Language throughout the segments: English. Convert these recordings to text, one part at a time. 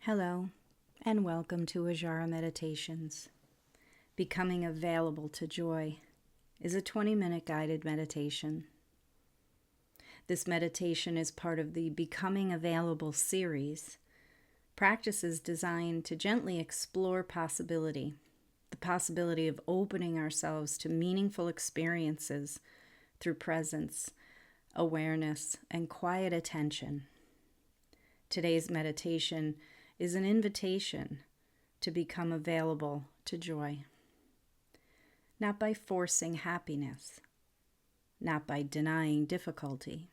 Hello, and welcome to Ajara Meditations. Becoming Available to Joy is a 20-minute guided meditation. This meditation is part of the Becoming Available series, practices designed to gently explore the possibility of opening ourselves to meaningful experiences through presence, awareness, and quiet attention. Today's meditation is an invitation to become available to joy. Not by forcing happiness, not by denying difficulty,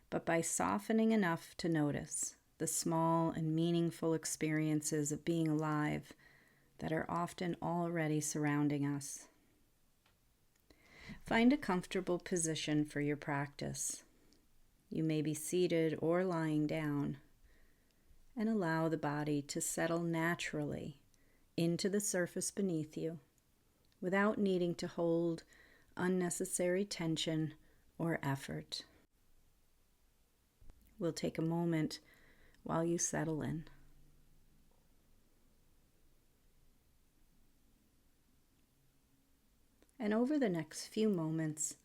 but by softening enough to notice the small and meaningful experiences of being alive that are often already surrounding us. Find a comfortable position for your practice. You may be seated or lying down, and allow the body to settle naturally into the surface beneath you without needing to hold unnecessary tension or effort. We'll take a moment while you settle in. And over the next few moments,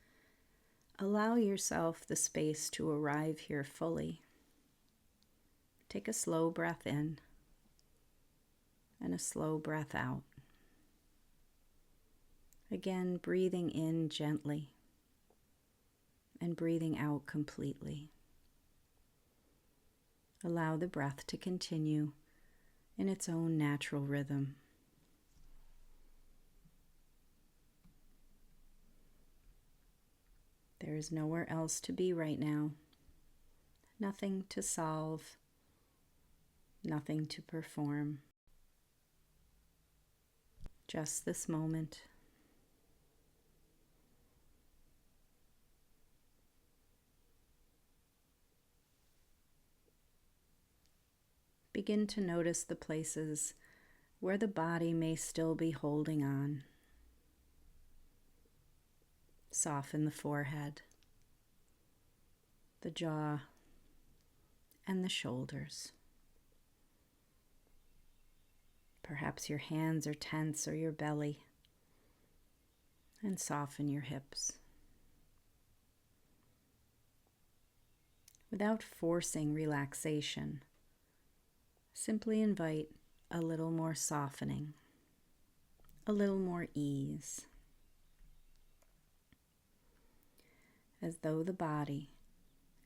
allow yourself the space to arrive here fully. Take a slow breath in and a slow breath out. Again, breathing in gently and breathing out completely. Allow the breath to continue in its own natural rhythm. There is nowhere else to be right now. Nothing to solve. Nothing to perform. Just this moment. Begin to notice the places where the body may still be holding on. Soften the forehead, the jaw, and the shoulders. Perhaps your hands are tense or your belly, and soften your hips. Without forcing relaxation, simply invite a little more softening, a little more ease, as though the body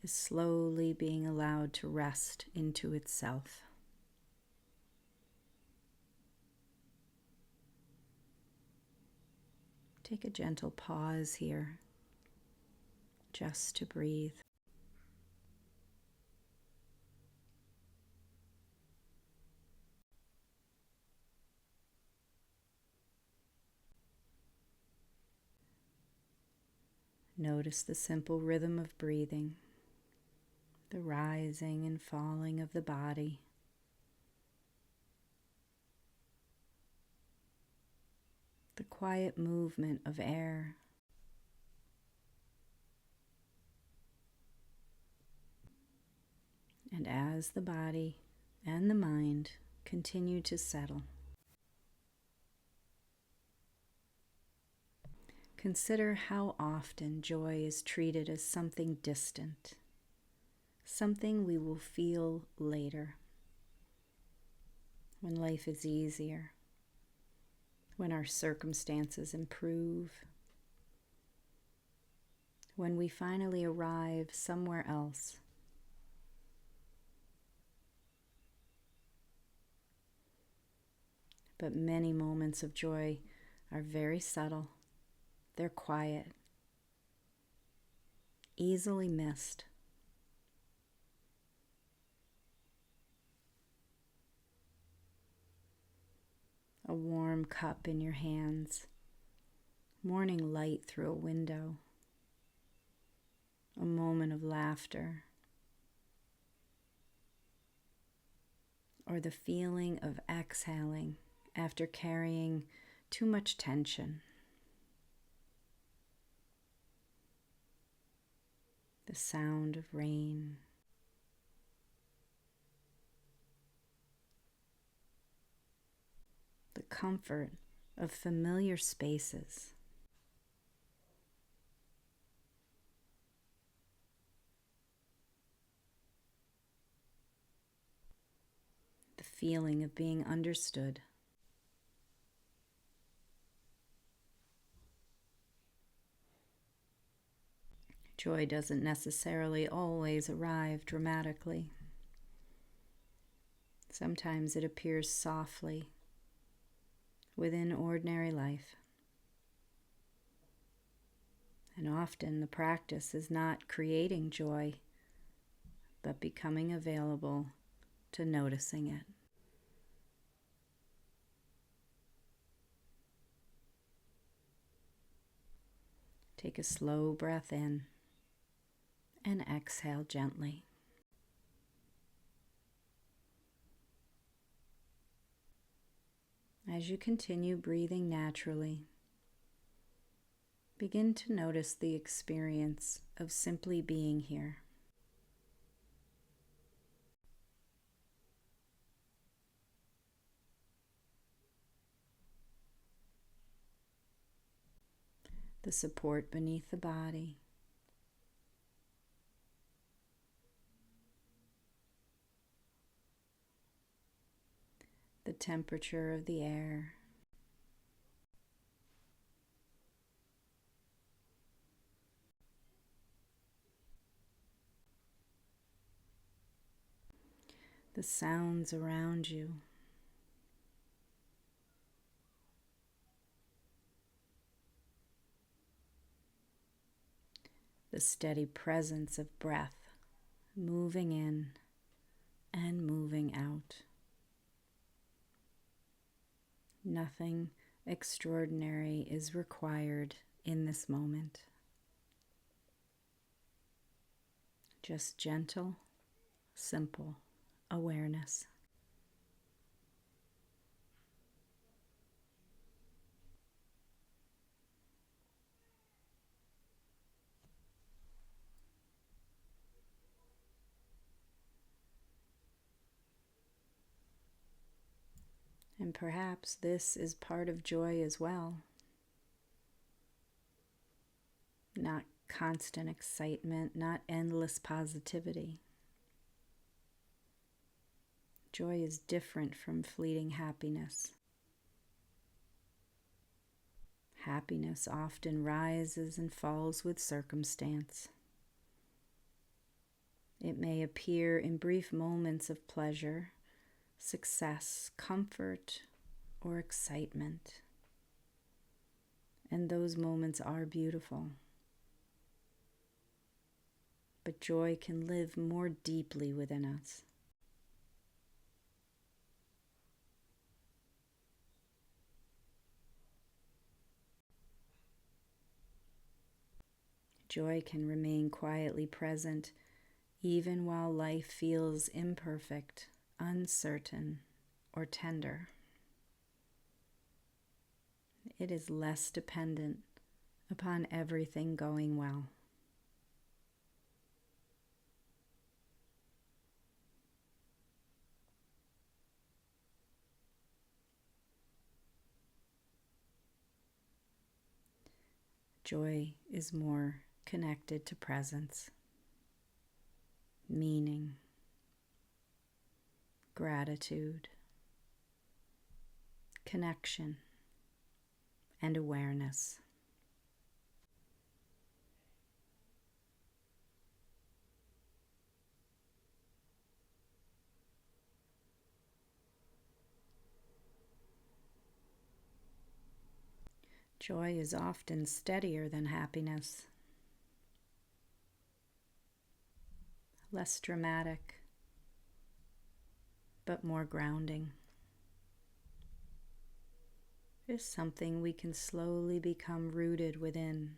is slowly being allowed to rest into itself. Take a gentle pause here, just to breathe. Notice the simple rhythm of breathing, the rising and falling of the body. The quiet movement of air. And as the body and the mind continue to settle, consider how often joy is treated as something distant, something we will feel later, when life is easier, when our circumstances improve, when we finally arrive somewhere else. But many moments of joy are very subtle. They're quiet, easily missed. A warm cup in your hands, morning light through a window, a moment of laughter, or the feeling of exhaling after carrying too much tension. The sound of rain, comfort of familiar spaces. The feeling of being understood. Joy doesn't necessarily always arrive dramatically. Sometimes it appears softly within ordinary life. And often the practice is not creating joy, but becoming available to noticing it. Take a slow breath in and exhale gently. As you continue breathing naturally, begin to notice the experience of simply being here. The support beneath the body, the temperature of the air, the sounds around you. The steady presence of breath moving in and moving out. Nothing extraordinary is required in this moment. Just gentle, simple awareness. And perhaps this is part of joy as well. Not constant excitement, not endless positivity. Joy is different from fleeting happiness. Happiness often rises and falls with circumstance. It may appear in brief moments of pleasure, success, comfort, or excitement. And those moments are beautiful. But joy can live more deeply within us. Joy can remain quietly present even while life feels imperfect, uncertain, or tender. It is less dependent upon everything going well. Joy is more connected to presence, meaning, gratitude, connection, and awareness. Joy is often steadier than happiness, less dramatic, but more grounding. It is something we can slowly become rooted within.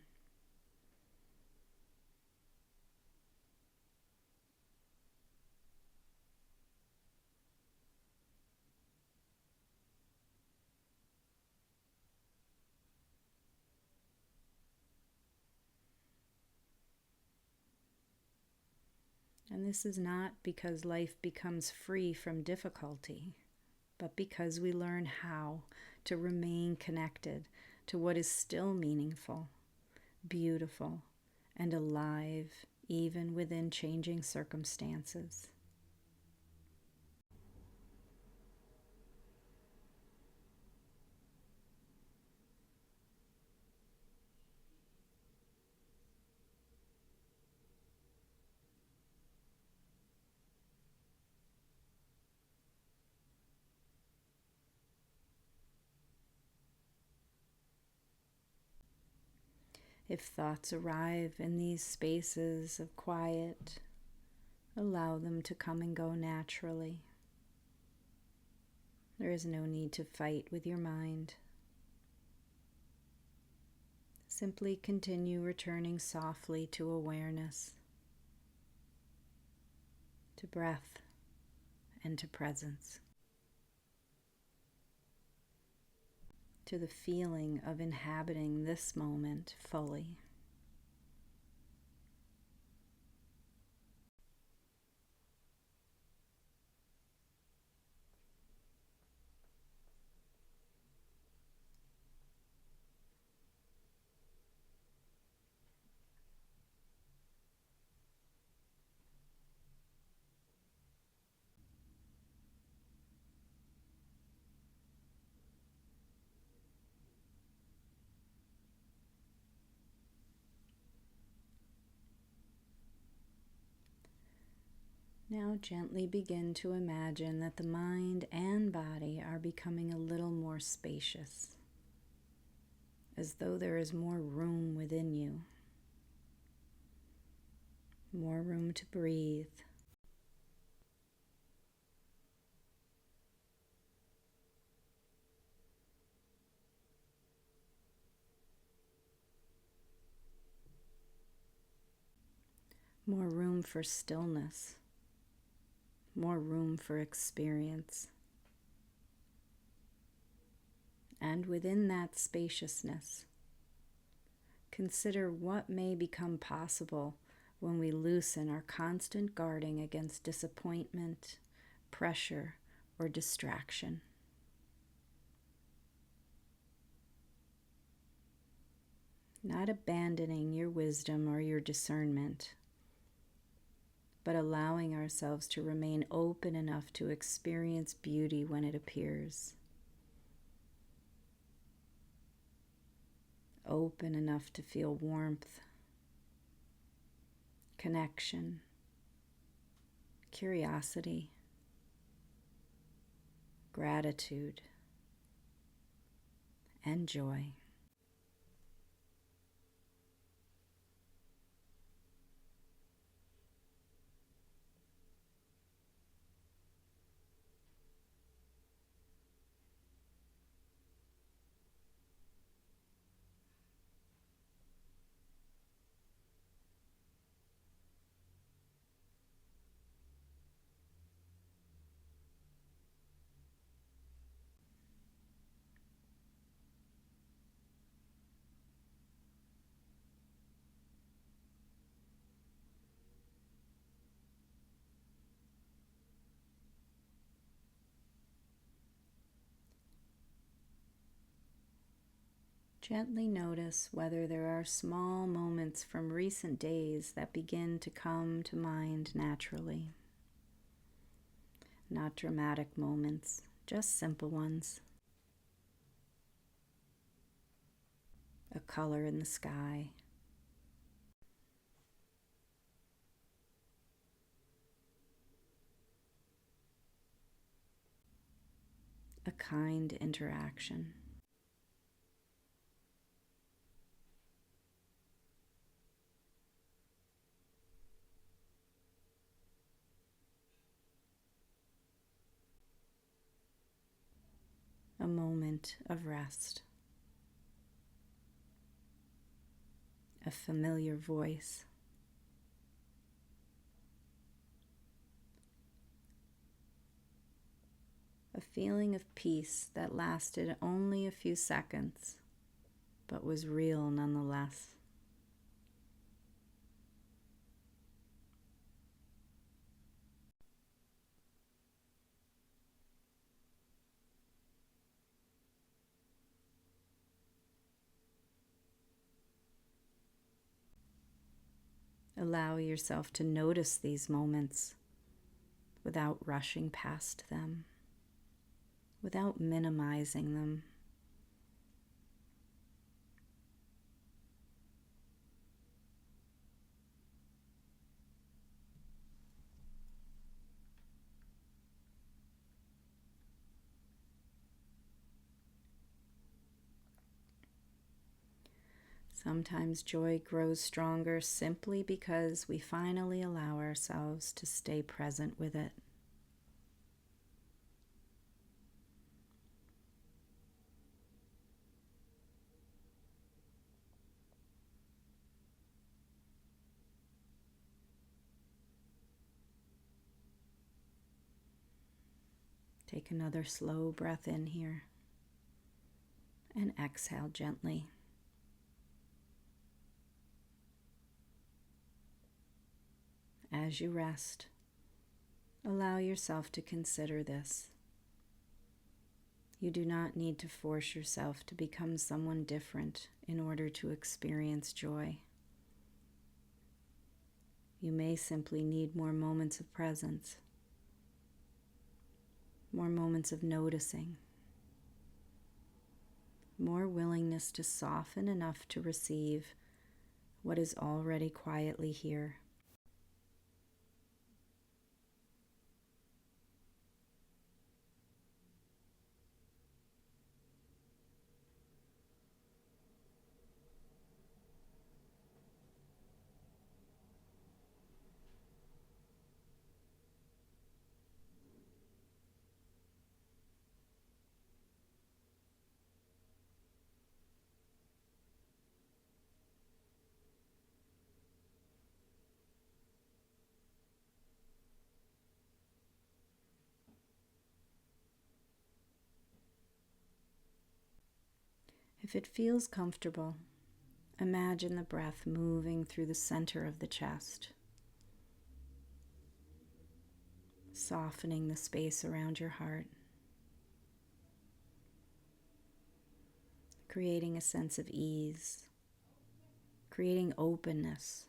And this is not because life becomes free from difficulty. but because we learn how to remain connected to what is still meaningful, beautiful, and alive, even within changing circumstances. If thoughts arrive in these spaces of quiet, allow them to come and go naturally. There is no need to fight with your mind. Simply continue returning softly to awareness, to breath, and to presence, to the feeling of inhabiting this moment fully. Now gently begin to imagine that the mind and body are becoming a little more spacious, as though there is more room within you, more room to breathe, more room for stillness, more room for experience. And within that spaciousness, consider what may become possible when we loosen our constant guarding against disappointment, pressure, or distraction. Not abandoning your wisdom or your discernment, but allowing ourselves to remain open enough to experience beauty when it appears. Open enough to feel warmth, connection, curiosity, gratitude, and joy. Gently notice whether there are small moments from recent days that begin to come to mind naturally. Not dramatic moments, just simple ones. A color in the sky, a kind interaction. A moment of rest. A familiar voice. A feeling of peace that lasted only a few seconds, but was real nonetheless. Allow yourself to notice these moments without rushing past them, without minimizing them. Sometimes joy grows stronger simply because we finally allow ourselves to stay present with it. Take another slow breath in here and exhale gently. As you rest, allow yourself to consider this. You do not need to force yourself to become someone different in order to experience joy. You may simply need more moments of presence, more moments of noticing, more willingness to soften enough to receive what is already quietly here. If it feels comfortable, imagine the breath moving through the center of the chest, softening the space around your heart, creating a sense of ease, creating openness.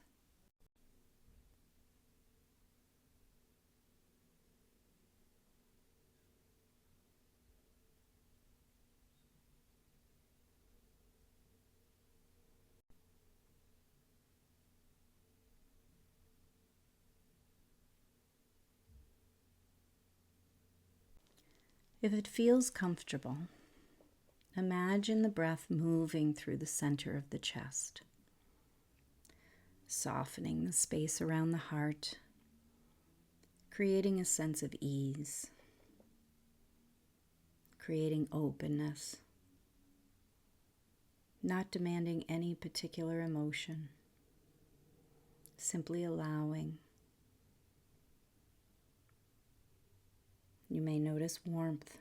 If it feels comfortable, imagine the breath moving through the center of the chest, softening the space around the heart, creating a sense of ease, creating openness, not demanding any particular emotion, simply allowing. You may notice warmth.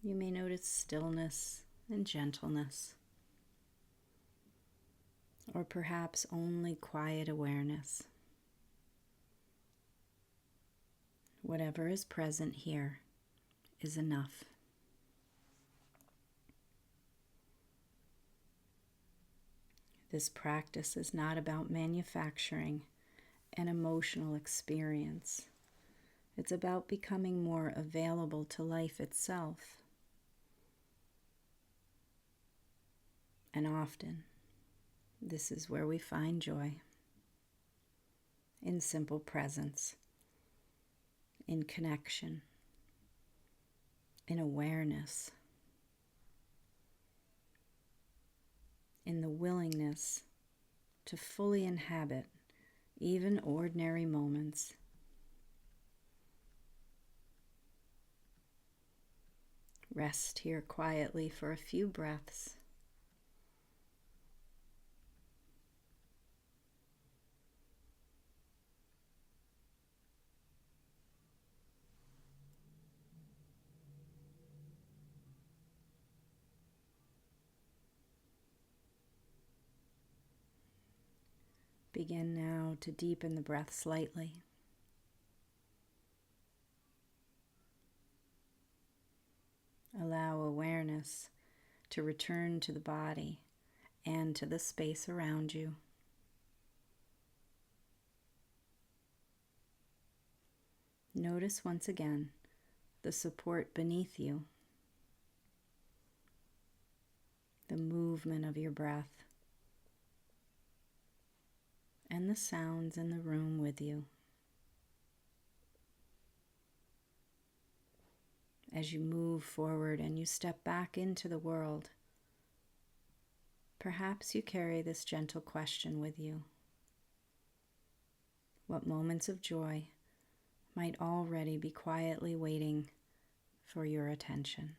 You may notice stillness and gentleness, or perhaps only quiet awareness. Whatever is present here is enough. This practice is not about manufacturing an emotional experience. It's about becoming more available to life itself. And often, this is where we find joy, in simple presence, in connection, in awareness, in the willingness to fully inhabit even ordinary moments. Rest here quietly for a few breaths. Begin now to deepen the breath slightly. Allow awareness to return to the body and to the space around you. Notice once again the support beneath you, the movement of your breath, and the sounds in the room with you. As you move forward and you step back into the world, perhaps you carry this gentle question with you. What moments of joy might already be quietly waiting for your attention?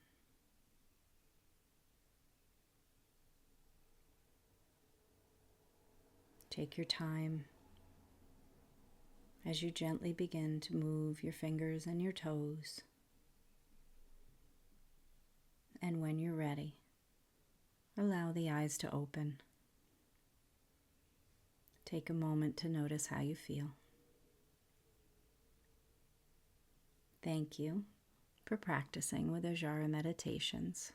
Take your time as you gently begin to move your fingers and your toes. And when you're ready, allow the eyes to open. Take a moment to notice how you feel. Thank you for practicing with Ajara Meditations.